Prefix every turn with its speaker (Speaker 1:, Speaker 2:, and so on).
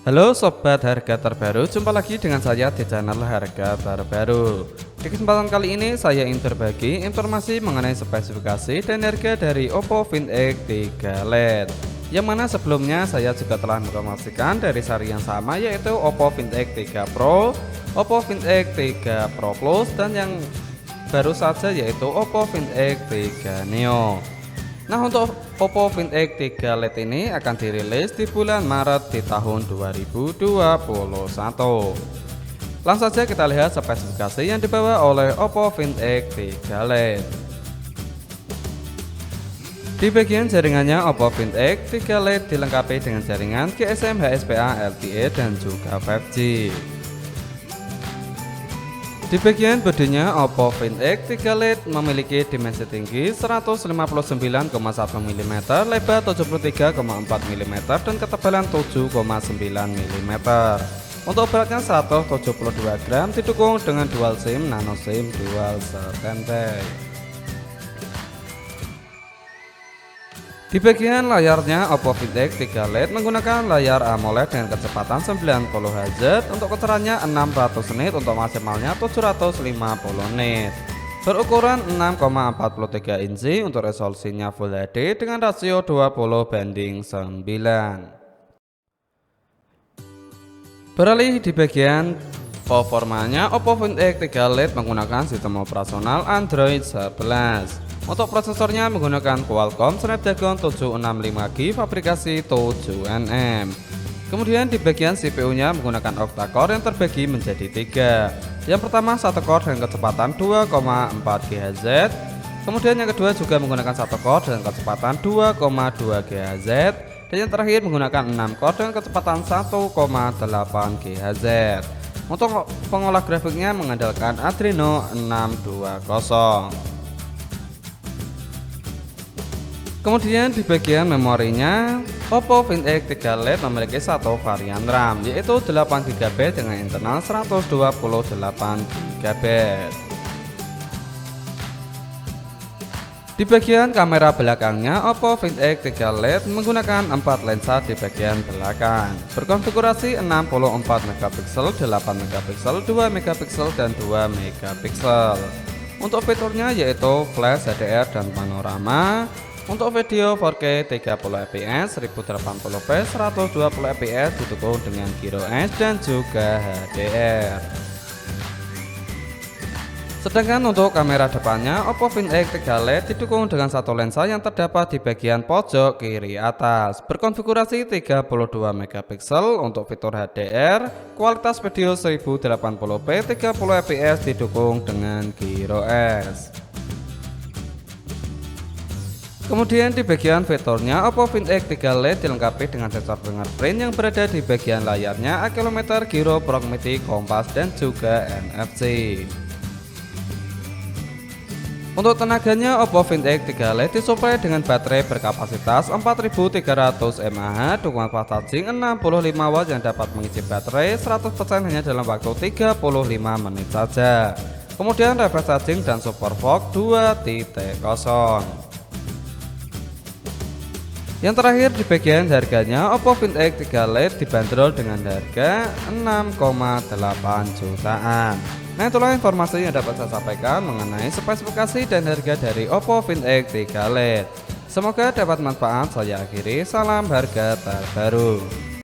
Speaker 1: Halo sobat harga terbaru, jumpa lagi dengan saya di channel harga terbaru. Di kesempatan kali ini saya ingin berbagi informasi mengenai spesifikasi dan harga dari Oppo Find X3 LED. Yang mana sebelumnya saya juga telah menginformasikan dari seri yang sama, yaitu Oppo Find X3 Pro, Oppo Find X3 Pro Plus, dan yang baru saja yaitu Oppo Find X3 Neo. Nah, untuk Oppo Find X3 LED ini akan dirilis di bulan Maret di tahun 2021. Langsung saja kita lihat spesifikasi yang dibawa oleh Oppo Find X3 LED. Di bagian jaringannya, Oppo Find X3 LED dilengkapi dengan jaringan GSM HSPA LTE dan juga 5G. Di bagian bodinya, Oppo Find X3 LED memiliki dimensi tinggi 159,1 mm, lebar 73,4 mm, dan ketebalan 7,9 mm. Untuk beratnya 172 gram, didukung dengan dual SIM, nano SIM, dual standby. Di bagian layarnya, Oppo Find X3 LED menggunakan layar AMOLED dengan kecepatan 90 Hz, untuk keterangannya 600 nit, untuk maksimalnya 750 nit. Berukuran 6,43 inci, untuk resolusinya Full HD dengan rasio 20:9. Beralih di bagian performanya, Oppo Find X3 LED menggunakan sistem operasional Android 11. Untuk prosesornya menggunakan Qualcomm Snapdragon 765G fabrikasi 7nm. Kemudian di bagian CPU-nya menggunakan octa-core yang terbagi menjadi 3. Yang pertama satu core dengan kecepatan 2,4 GHz. Kemudian yang kedua juga menggunakan satu core dengan kecepatan 2,2 GHz. Dan yang terakhir menggunakan 6 core dengan kecepatan 1,8 GHz. Untuk pengolah grafiknya mengandalkan Adreno 620. Kemudian di bagian memorinya, Oppo Find X3 LED memiliki satu varian RAM, yaitu 8GB dengan internal 128GB. Di bagian kamera belakangnya, Oppo Find X3 LED menggunakan 4 lensa di bagian belakang, berkonfigurasi 64 megapiksel, 8 megapiksel, 2 megapiksel, dan 2 megapiksel. Untuk fiturnya yaitu flash HDR dan panorama. Untuk video 4K 30fps, 1080p, 120fps didukung dengan Gyro S dan juga HDR. Sedangkan untuk kamera depannya, Oppo Find X3 LED didukung dengan satu lensa yang terdapat di bagian pojok kiri atas, berkonfigurasi 32 megapiksel. Untuk fitur HDR, kualitas video 1080p, 30fps didukung dengan Gyro S. Kemudian di bagian fiturnya, Oppo Find X3 LED dilengkapi dengan sensor fingerprint yang berada di bagian layarnya, accelerometer, gyro, proximity, kompas, dan juga NFC. Untuk tenaganya, Oppo Find X3 LED disuplai dengan baterai berkapasitas 4300 mAh, dukungan fast charging 65 watt yang dapat mengisi baterai 100% hanya dalam waktu 35 menit saja. Kemudian reverse charging dan super VOOC 2.0. Yang terakhir di bagian harganya, Oppo Find X3 LED dibanderol dengan harga 6,8 jutaan. Nah, itulah informasi yang dapat saya sampaikan mengenai spesifikasi dan harga dari Oppo Find X3 LED. Semoga dapat manfaat. Saya akhiri, salam harga terbaru.